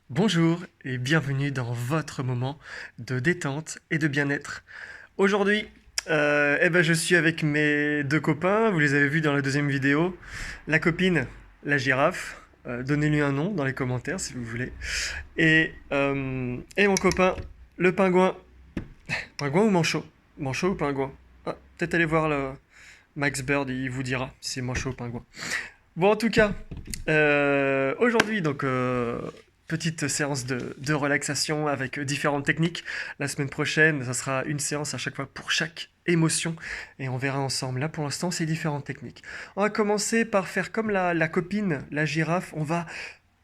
Bonjour et bienvenue dans votre moment de détente et de bien-être. Aujourd'hui, je suis avec mes deux copains, vous les avez vus dans la deuxième vidéo. La copine, la girafe, donnez-lui un nom dans les commentaires si vous voulez. Et mon copain, le pingouin. Pingouin ou manchot? Manchot ou pingouin? Ah, peut-être aller voir Max Bird, il vous dira si c'est manchot ou pingouin. Bon, en tout cas, aujourd'hui, petite séance de relaxation avec différentes techniques. La semaine prochaine, ça sera une séance à chaque fois pour chaque émotion et on verra ensemble. Là, pour l'instant, c'est différentes techniques. On va commencer par faire comme la copine, la girafe. On va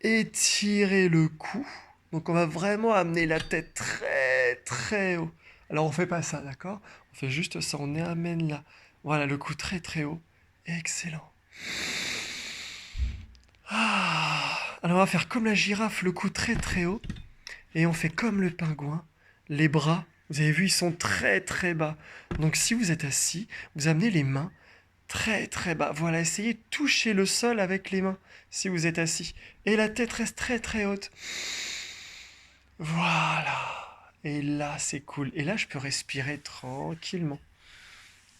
étirer le cou. Donc, on va vraiment amener la tête très très haut. Alors, on fait pas ça, d'accord? On fait juste ça. On amène là. Voilà, le cou très très haut. Excellent. Alors on va faire comme la girafe, le cou très très haut. Et on fait comme le pingouin. Les bras, vous avez vu, ils sont très très bas. Donc si vous êtes assis, vous amenez les mains très très bas. Voilà, essayez de toucher le sol avec les mains si vous êtes assis. Et la tête reste très très haute. Voilà. Et là, c'est cool. Et là, je peux respirer tranquillement.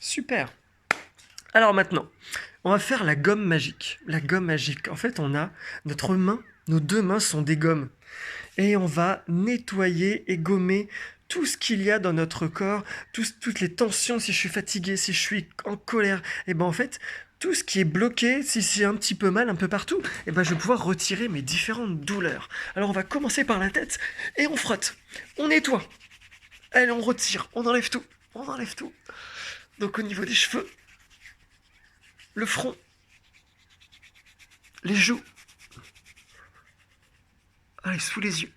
Super. Alors maintenant, on va faire la gomme magique. La gomme magique. En fait, on a notre main, nos deux mains sont des gommes. Et on va nettoyer et gommer tout ce qu'il y a dans notre corps, toutes les tensions, si je suis fatigué, si je suis en colère. Et ben en fait, tout ce qui est bloqué, si c'est un petit peu mal un peu partout, et ben je vais pouvoir retirer mes différentes douleurs. Alors on va commencer par la tête et on frotte, on nettoie. Allez, on retire, on enlève tout, on enlève tout. Donc au niveau des cheveux, le front, les joues, allez, sous les yeux,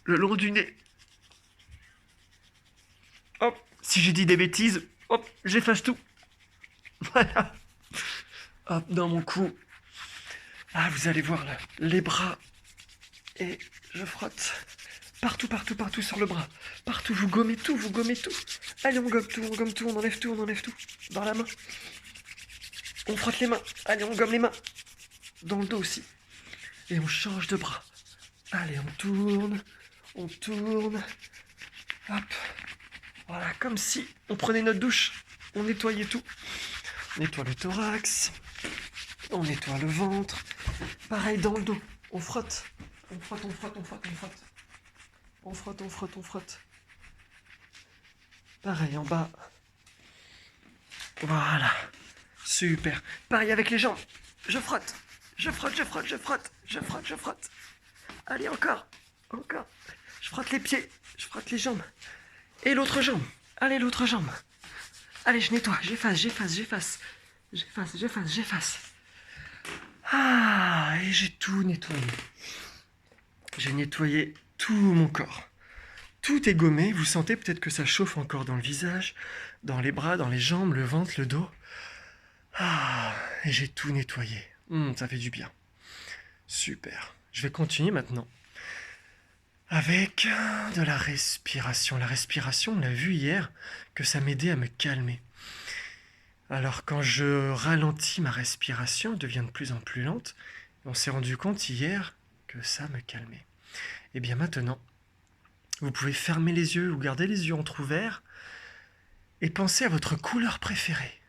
le long du nez. Hop, si j'ai dit des bêtises, hop, j'efface tout. Voilà. Hop, dans mon cou. Ah, vous allez voir là, les bras. Et je frotte. Partout, partout, partout sur le bras. Partout, vous gommez tout, vous gommez tout. Allez, on gomme tout, on gomme tout, on enlève tout, on enlève tout. Dans la main. On frotte les mains. Allez, on gomme les mains. Dans le dos aussi. Et on change de bras. Allez, on tourne. On tourne. Hop. Voilà, comme si on prenait notre douche. On nettoyait tout. On nettoie le thorax. On nettoie le ventre. Pareil dans le dos. On frotte. On frotte, on frotte, on frotte, on frotte. On frotte, on frotte, on frotte. Pareil en bas. Voilà. Super. Pareil avec les jambes. Je frotte. Je frotte, je frotte, je frotte. Je frotte, je frotte. Allez, encore. Encore. Je frotte les pieds. Je frotte les jambes. Et l'autre jambe. Allez, l'autre jambe. Allez, je nettoie. J'efface, j'efface, j'efface. J'efface, j'efface, j'efface. Ah, et j'ai tout nettoyé. J'ai nettoyé tout mon corps. Tout est gommé, vous sentez peut-être que ça chauffe encore dans le visage, dans les bras, dans les jambes, le ventre, le dos. Ah, et j'ai tout nettoyé. Ça fait du bien. Super. Je vais continuer maintenant avec de la respiration. La respiration, on l'a vu hier, que ça m'aidait à me calmer. Alors quand je ralentis ma respiration, elle devient de plus en plus lente. On s'est rendu compte hier que ça me calmait. Et bien maintenant, vous pouvez fermer les yeux ou garder les yeux entrouverts et penser à votre couleur préférée.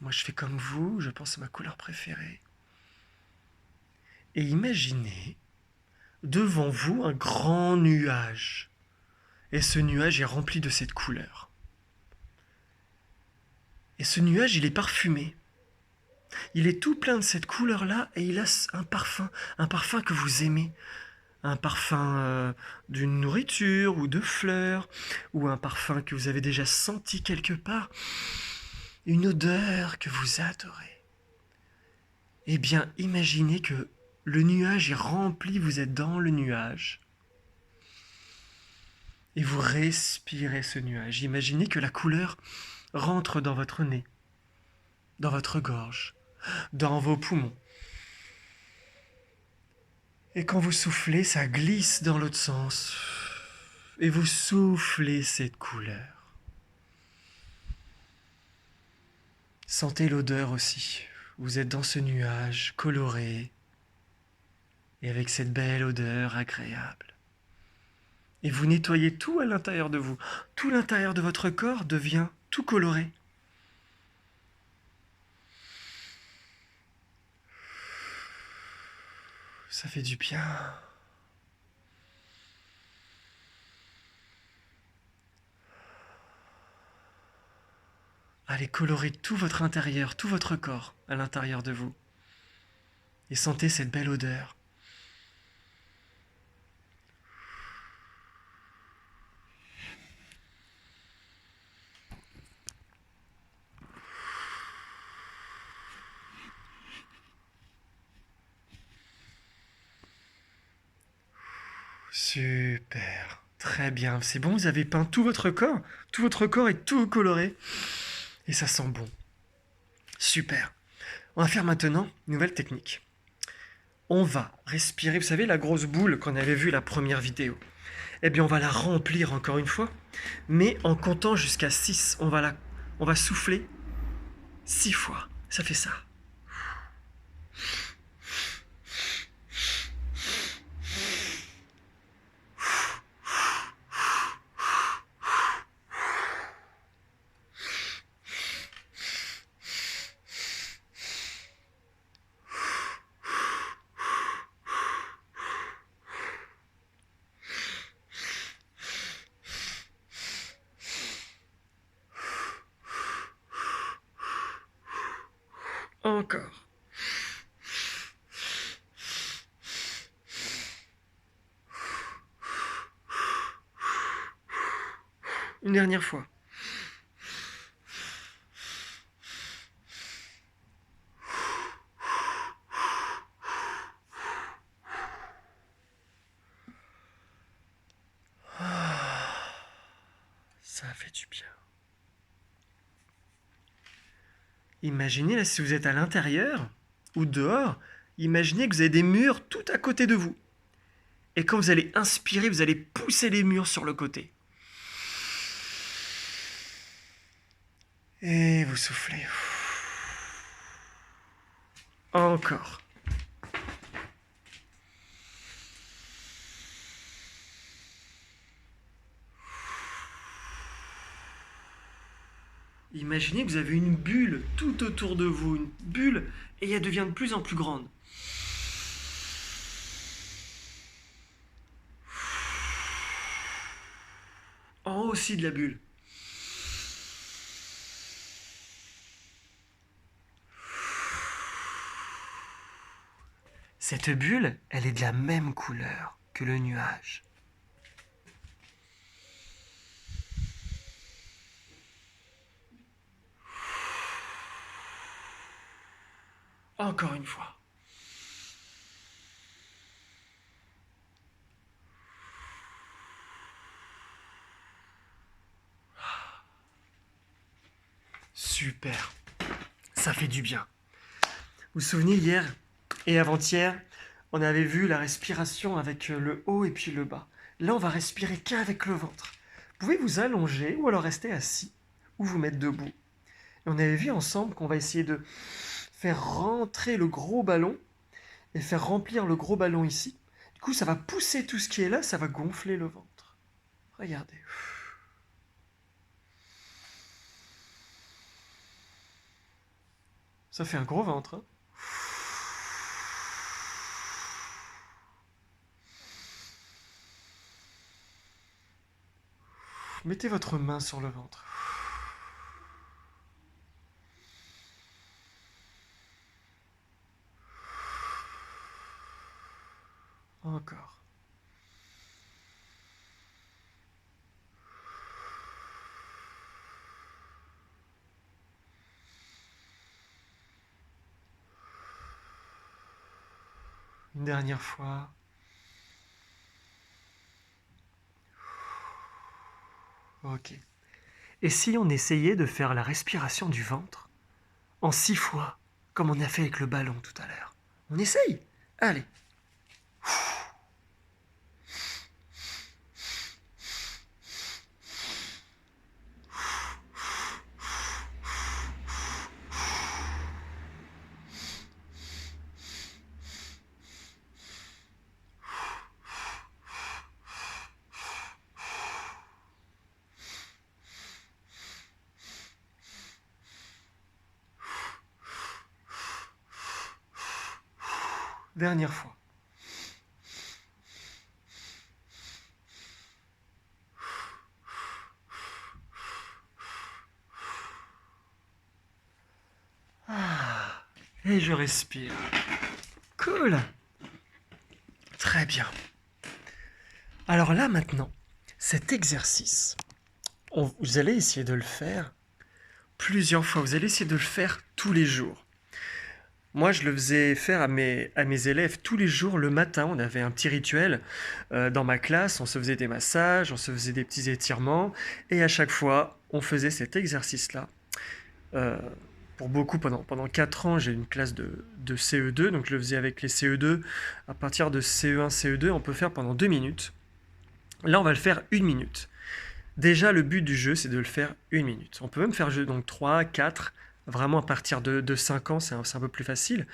Moi, je fais comme vous, je pense à ma couleur préférée. Et imaginez devant vous un grand nuage. Et ce nuage est rempli de cette couleur. Et ce nuage, il est parfumé. Il est tout plein de cette couleur-là et il a un parfum que vous aimez. Un parfum d'une nourriture ou de fleurs, ou un parfum que vous avez déjà senti quelque part. Une odeur que vous adorez. Eh bien, imaginez que le nuage est rempli, vous êtes dans le nuage. Et vous respirez ce nuage. Imaginez que la couleur rentre dans votre nez, dans votre gorge, dans vos poumons. Et quand vous soufflez, ça glisse dans l'autre sens. Et vous soufflez cette couleur. Sentez l'odeur aussi. Vous êtes dans ce nuage coloré. et avec cette belle odeur agréable. Et vous nettoyez tout à l'intérieur de vous. Tout l'intérieur de votre corps devient tout coloré. Ça fait du bien. Allez colorer tout votre intérieur, tout votre corps à l'intérieur de vous. Et sentez cette belle odeur. Super. Très bien. C'est bon, vous avez peint tout votre corps. Tout votre corps est tout coloré. Et ça sent bon. Super. On va faire maintenant une nouvelle technique. On va respirer, vous savez, la grosse boule qu'on avait vue la première vidéo. Eh bien, on va la remplir encore une fois, mais en comptant jusqu'à 6. On va souffler 6 fois. Ça fait ça. Encore. Une dernière fois. Ça fait du bien. Imaginez là si vous êtes à l'intérieur ou dehors, imaginez que vous avez des murs tout à côté de vous. Et quand vous allez inspirer, vous allez pousser les murs sur le côté. Et vous soufflez. Encore. Imaginez que vous avez une bulle tout autour de vous, une bulle, et elle devient de plus en plus grande. En haut aussi de la bulle. Cette bulle, elle est de la même couleur que le nuage. Encore une fois. Super. Ça fait du bien. Vous vous souvenez, hier et avant-hier, on avait vu la respiration avec le haut et puis le bas. Là, on va respirer qu'avec le ventre. Vous pouvez vous allonger ou alors rester assis ou vous mettre debout. Et on avait vu ensemble qu'on va essayer de faire rentrer le gros ballon et faire remplir le gros ballon ici. Du coup, ça va pousser tout ce qui est là, ça va gonfler le ventre. Regardez. Ça fait un gros ventre, hein. Mettez votre main sur le ventre. Encore. Une dernière fois. Ok. Et si on essayait de faire la respiration du ventre en 6 fois, comme on a fait avec le ballon tout à l'heure? On essaye? Allez. Dernière fois. Ah, et je respire. Cool. Très bien. Alors là maintenant, cet exercice, vous allez essayer de le faire plusieurs fois. Vous allez essayer de le faire tous les jours. Moi, je le faisais faire à mes élèves tous les jours le matin. On avait un petit rituel dans ma classe. On se faisait des massages, on se faisait des petits étirements. Et à chaque fois, on faisait cet exercice-là. Euh, pour beaucoup, pendant 4 ans, j'ai une classe de CE2. Donc, je le faisais avec les CE2. À partir de CE1, CE2, on peut faire pendant 2 minutes. Là, on va le faire 1 minute. Déjà, le but du jeu, c'est de le faire 1 minute. On peut même faire donc 3, 4. Vraiment, à partir de 5 ans, c'est un peu plus facile.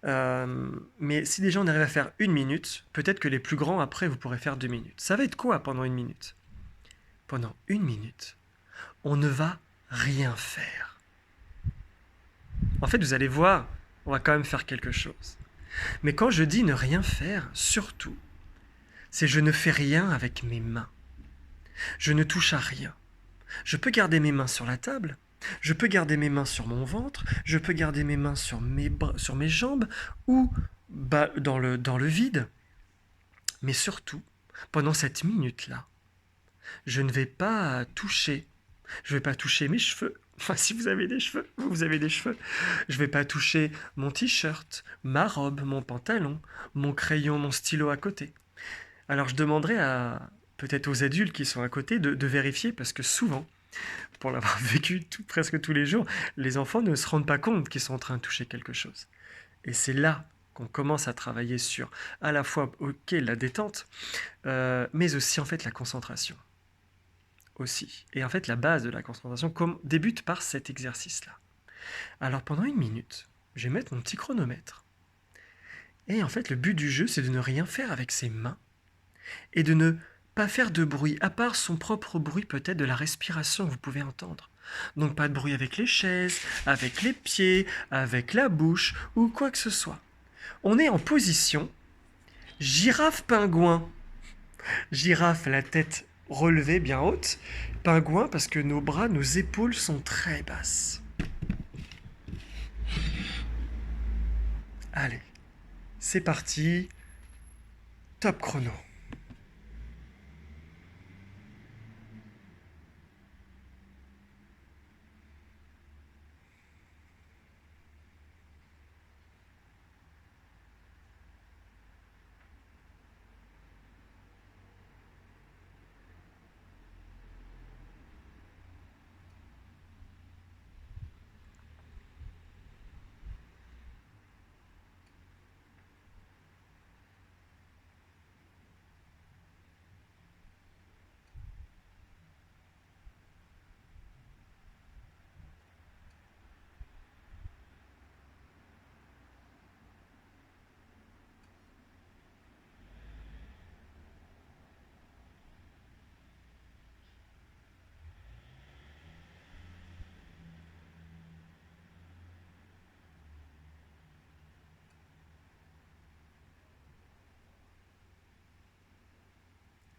Mais si déjà on arrive à faire 1 minute, peut-être que les plus grands, après, vous pourrez faire 2 minutes. Ça va être quoi pendant 1 minute? Pendant 1 minute, on ne va rien faire. En fait, vous allez voir, on va quand même faire quelque chose. Mais quand je dis ne rien faire, surtout, c'est je ne fais rien avec mes mains. Je ne touche à rien. Je peux garder mes mains sur la table, je peux garder mes mains sur mon ventre, je peux garder mes mains sur sur mes jambes ou dans le vide. Mais surtout, pendant cette minute-là, je ne vais pas toucher. Je ne vais pas toucher mes cheveux. Enfin, si vous avez des cheveux, vous avez des cheveux. Je ne vais pas toucher mon t-shirt, ma robe, mon pantalon, mon crayon, mon stylo à côté. Alors je demanderai peut-être aux adultes qui sont à côté de vérifier parce que souvent, pour l'avoir vécu presque tous les jours, les enfants ne se rendent pas compte qu'ils sont en train de toucher quelque chose. Et c'est là qu'on commence à travailler sur à la fois la détente, mais aussi en fait la concentration. Aussi. Et en fait la base de la concentration débute par cet exercice-là. Alors pendant 1 minute, je vais mettre mon petit chronomètre. Et en fait le but du jeu, c'est de ne rien faire avec ses mains et de ne pas faire de bruit, à part son propre bruit peut-être de la respiration que vous pouvez entendre. Donc pas de bruit avec les chaises, avec les pieds, avec la bouche ou quoi que ce soit. On est en position girafe-pingouin. Girafe, la tête relevée bien haute. Pingouin parce que nos bras, nos épaules sont très basses. Allez, c'est parti. Top chrono.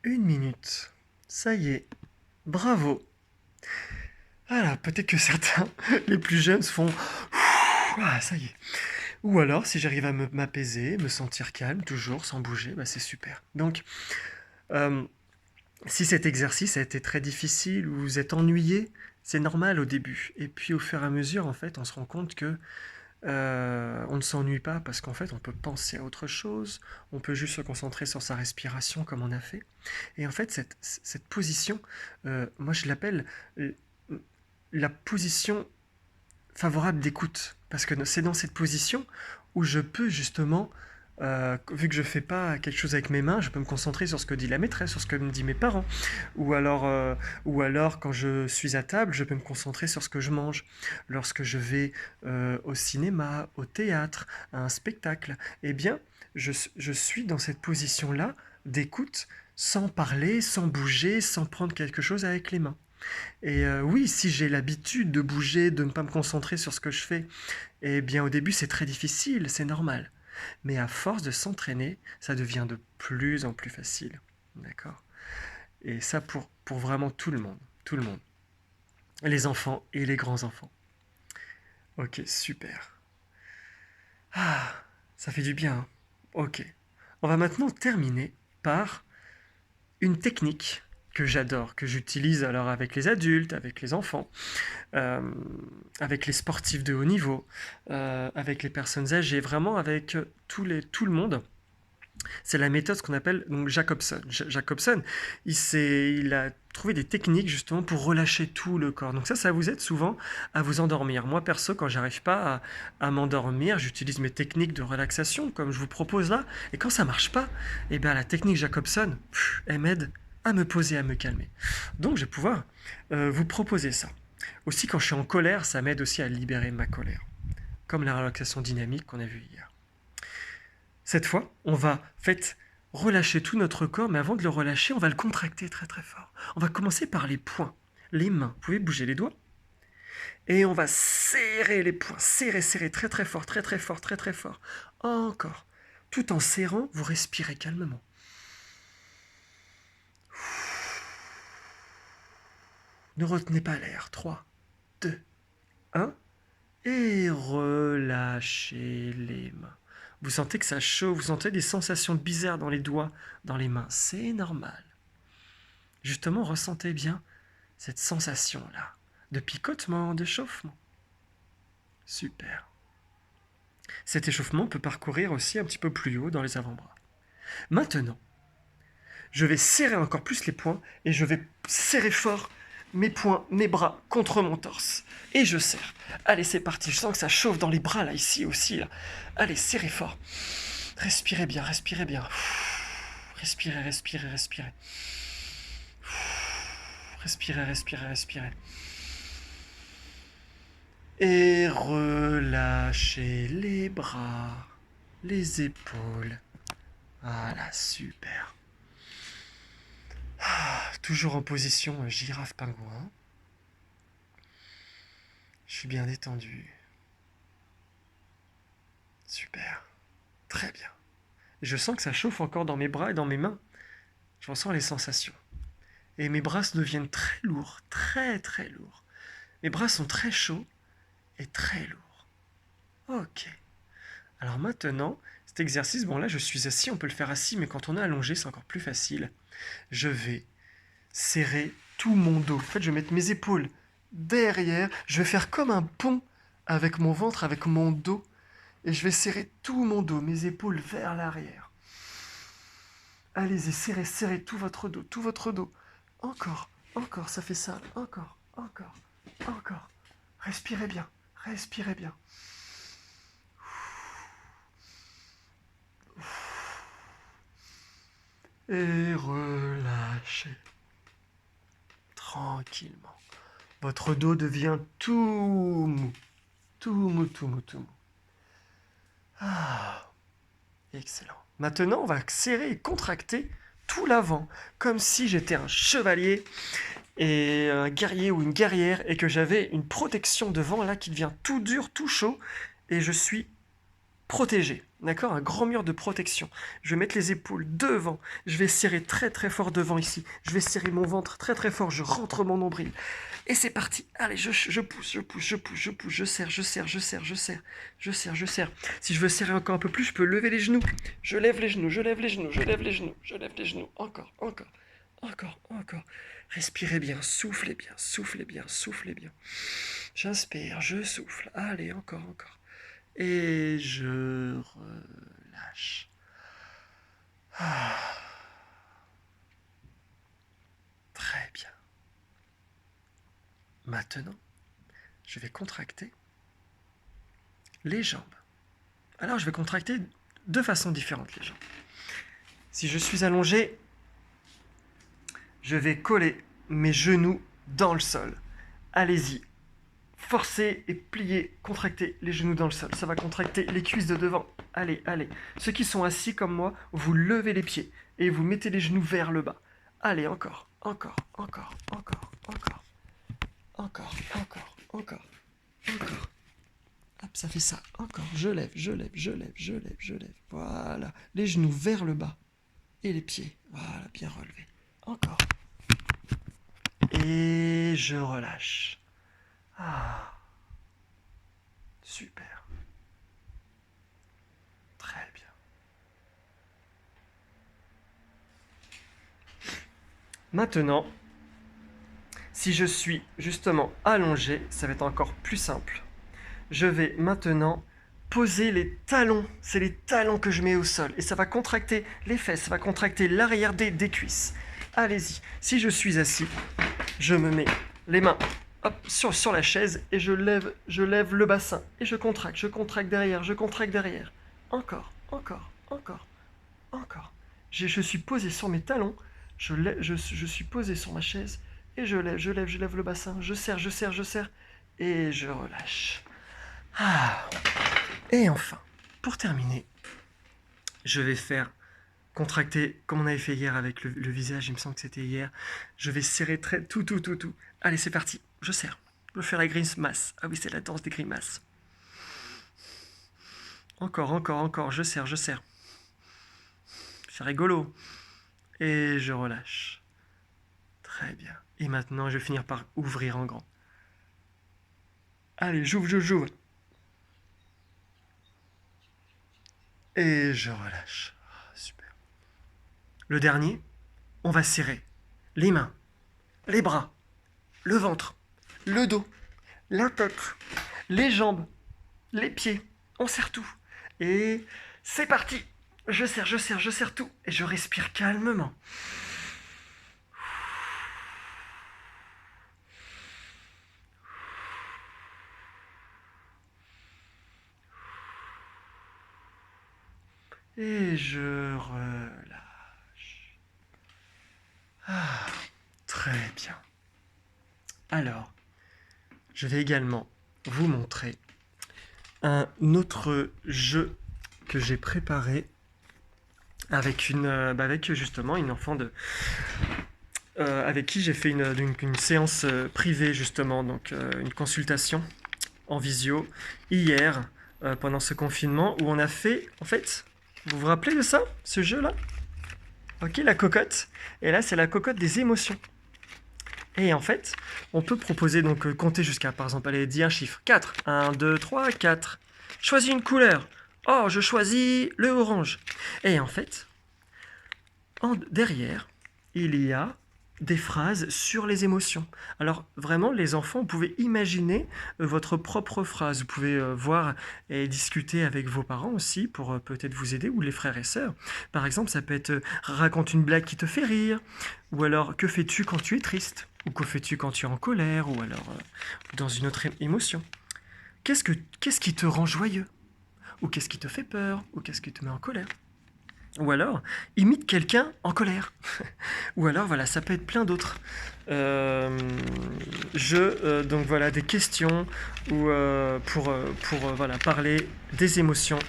Une minute. Ça y est. Bravo. Voilà, peut-être que certains, les plus jeunes, se font... Ah, ça y est. Ou alors, si j'arrive à m'apaiser, me sentir calme, toujours, sans bouger, bah c'est super. Donc, euh, si cet exercice a été très difficile ou vous êtes ennuyé, c'est normal au début. Et puis, au fur et à mesure, en fait, on se rend compte que on ne s'ennuie pas parce qu'en fait, on peut penser à autre chose, on peut juste se concentrer sur sa respiration comme on a fait. Et en fait, cette position, moi je l'appelle euh, la position favorable d'écoute. Parce que c'est dans cette position où je peux justement, vu que je fais pas quelque chose avec mes mains, je peux me concentrer sur ce que dit la maîtresse, sur ce que me disent mes parents. Ou alors quand je suis à table, je peux me concentrer sur ce que je mange. Lorsque je vais au cinéma, au théâtre, à un spectacle, eh bien, je suis dans cette position-là d'écoute sans parler, sans bouger, sans prendre quelque chose avec les mains. Et oui, si j'ai l'habitude de bouger, de ne pas me concentrer sur ce que je fais, eh bien au début c'est très difficile, c'est normal. Mais à force de s'entraîner, ça devient de plus en plus facile. D'accord? Et ça pour vraiment tout le monde. Tout le monde. Les enfants et les grands-enfants. Ok, super. Ah, ça fait du bien, hein. Ok. On va maintenant terminer par une technique que j'adore, que j'utilise alors avec les adultes, avec les enfants, euh, avec les sportifs de haut niveau, avec les personnes âgées, vraiment avec tout le monde. C'est la méthode ce qu'on appelle donc Jacobson. Jacobson, il a trouvé des techniques justement pour relâcher tout le corps. Donc ça vous aide souvent à vous endormir. Moi perso, quand j'arrive pas à m'endormir, j'utilise mes techniques de relaxation comme je vous propose là. Et quand ça marche pas, eh bien la technique Jacobson, elle m'aide à me poser, à me calmer. Donc je vais pouvoir vous proposer ça. Aussi quand je suis en colère, ça m'aide aussi à libérer ma colère. Comme la relaxation dynamique qu'on a vue hier. Cette fois, on va relâcher tout notre corps, mais avant de le relâcher, on va le contracter très très fort. On va commencer par les poings, les mains. Vous pouvez bouger les doigts. Et on va serrer les poings, serrer très très fort, très très fort, très très fort. Encore. Tout en serrant, vous respirez calmement. Ne retenez pas l'air. 3, 2, 1. Et relâchez les mains. Vous sentez que ça chauffe, vous sentez des sensations bizarres dans les doigts, dans les mains. C'est normal. Justement, ressentez bien cette sensation-là de picotement, de chauffement. Super. Cet échauffement peut parcourir aussi un petit peu plus haut dans les avant-bras. Maintenant, je vais serrer encore plus les poings et je vais serrer fort mes poings, mes bras contre mon torse. Et je serre. Allez, c'est parti. Je sens que ça chauffe dans les bras, là, ici aussi. Là. Allez, serrez fort. Respirez bien, respirez bien. Respirez, respirez, respirez. Respirez, respirez, respirez. Et relâchez les bras, les épaules. Voilà, super. Toujours en position girafe pingouin. Je suis bien détendu. Super. Très bien. Je sens que ça chauffe encore dans mes bras et dans mes mains. Je ressens les sensations. Et mes bras deviennent très lourds, très très lourds. Mes bras sont très chauds et très lourds. Ok. Alors maintenant, cet exercice, bon là je suis assis, on peut le faire assis, mais quand on est allongé, c'est encore plus facile. Je vais serrer tout mon dos. En fait, je vais mettre mes épaules derrière. Je vais faire comme un pont avec mon ventre, avec mon dos. Et je vais serrer tout mon dos, mes épaules vers l'arrière. Allez-y, serrez, serrez tout votre dos, tout votre dos. Encore, encore, ça fait ça. Encore, encore, encore. Respirez bien, respirez bien. Et relâchez. Tranquillement. Votre dos devient tout mou. Tout mou, tout mou, tout mou. Ah, excellent. Maintenant, on va serrer et contracter tout l'avant, comme si j'étais un chevalier et un guerrier ou une guerrière et que j'avais une protection devant là qui devient tout dur, tout chaud et je suis protégé. D'accord? Un grand mur de protection. Je vais mettre les épaules devant. Je vais serrer très très fort devant ici. Je vais serrer mon ventre très très fort. Je rentre mon nombril. Et c'est parti. Allez, je pousse, je pousse, je pousse, je pousse. Je serre, je serre, je serre, je serre. Je serre, je serre. Si je veux serrer encore un peu plus, je peux lever les genoux. Je lève les genoux, je lève les genoux, je lève les genoux, je lève les genoux. Encore, encore, encore, encore. Respirez bien, soufflez bien, soufflez bien, soufflez bien. J'inspire, je souffle. Allez, encore, encore. Et je relâche. Ah. Très bien. Maintenant, je vais contracter les jambes. Alors, je vais contracter de façon différente les jambes. Si je suis allongé, je vais coller mes genoux dans le sol. Allez-y. Forcez et pliez, contractez les genoux dans le sol. Ça va contracter les cuisses de devant. Allez, allez. Ceux qui sont assis comme moi, vous levez les pieds et vous mettez les genoux vers le bas. Allez, encore, encore, encore, encore, encore. Encore, encore, encore, encore. Hop, ça fait ça. Encore. Je lève, je lève, je lève, je lève, je lève. Voilà. Les genoux vers le bas. Et les pieds. Voilà, bien relevés. Encore. Et je relâche. Ah. Super. Très bien. Maintenant, si je suis justement allongé, ça va être encore plus simple. Je vais maintenant poser les talons. C'est les talons que je mets au sol. Et ça va contracter les fesses, ça va contracter l'arrière des cuisses. Allez-y. Si je suis assis, je me mets les mains hop, sur la chaise et je lève le bassin. Et je contracte derrière, je contracte derrière. Encore, encore, encore, encore. Je suis posé sur mes talons, je suis posé sur ma chaise et je lève le bassin. Je serre et je relâche. Ah. Et enfin, pour terminer, je vais faire contracter comme on avait fait hier avec le visage, il me semble que c'était hier. Je vais serrer tout. Allez, c'est parti, je serre. Je fais la grimace. Ah oui, c'est la danse des grimaces. Encore, je serre. C'est rigolo. Et je relâche. Très bien. Et maintenant, je vais finir par ouvrir en grand. Allez, j'ouvre. Et je relâche. Ah, super. Le dernier, on va serrer les mains, les bras, le ventre, le dos, la tête, les jambes, les pieds. On serre tout. Et c'est parti. Je serre tout. Et je respire calmement. Et je relâche. Ah, très bien. Alors, je vais également vous montrer un autre jeu que j'ai préparé avec justement une enfant avec qui j'ai fait une séance privée justement, donc une consultation en visio hier pendant ce confinement où on a fait, en fait, vous vous rappelez de ça, ce jeu-là? Ok, la cocotte. Et là, c'est la cocotte des émotions. Et en fait, on peut proposer donc compter jusqu'à, par exemple, allez, dis un chiffre. 4. 1, 2, 3, 4. Choisis une couleur. Oh, je choisis le orange. Et en fait, derrière, il y a des phrases sur les émotions. Alors vraiment, les enfants, vous pouvez imaginer votre propre phrase. Vous pouvez voir et discuter avec vos parents aussi pour peut-être vous aider, ou les frères et sœurs. Par exemple, ça peut être raconte une blague qui te fait rire, ou alors que fais-tu quand tu es triste, ou que fais-tu quand tu es en colère, ou alors dans une autre émotion. Qu'est-ce qui te rend joyeux, ou qu'est-ce qui te fait peur, ou qu'est-ce qui te met en colère. Ou alors, imite quelqu'un en colère. Ou alors, voilà, ça peut être plein d'autres jeux, donc voilà, des questions ou pour voilà, parler des émotions.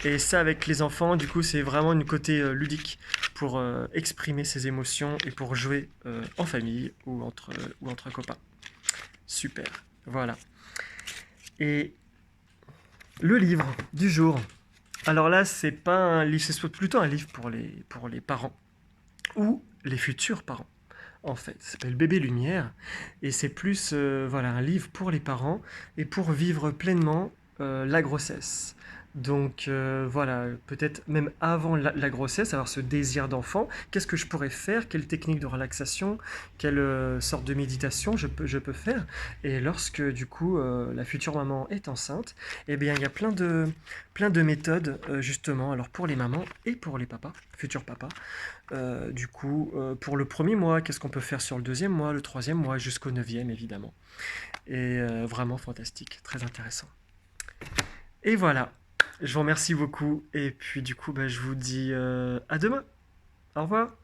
Et ça, avec les enfants, du coup, c'est vraiment une côté ludique pour exprimer ses émotions et pour jouer en famille ou entre copains. Super, voilà. Et le livre du jour. Alors là, c'est pas un livre, c'est plutôt un livre pour les parents ou les futurs parents. En fait, ça s'appelle Bébé Lumière et c'est plus voilà, un livre pour les parents et pour vivre pleinement la grossesse. Donc voilà, peut-être même avant la grossesse, avoir ce désir d'enfant, qu'est-ce que je pourrais faire, quelle technique de relaxation, quelle sorte de méditation je peux faire. Et lorsque du coup la future maman est enceinte, eh bien il y a plein de méthodes justement, alors pour les mamans et pour les papas, futurs papas. Du coup, pour le premier mois, qu'est-ce qu'on peut faire sur le deuxième mois, le troisième mois, jusqu'au 9e évidemment. Et vraiment fantastique, très intéressant. Et voilà, je vous remercie beaucoup et puis du coup je vous dis à demain. Au revoir.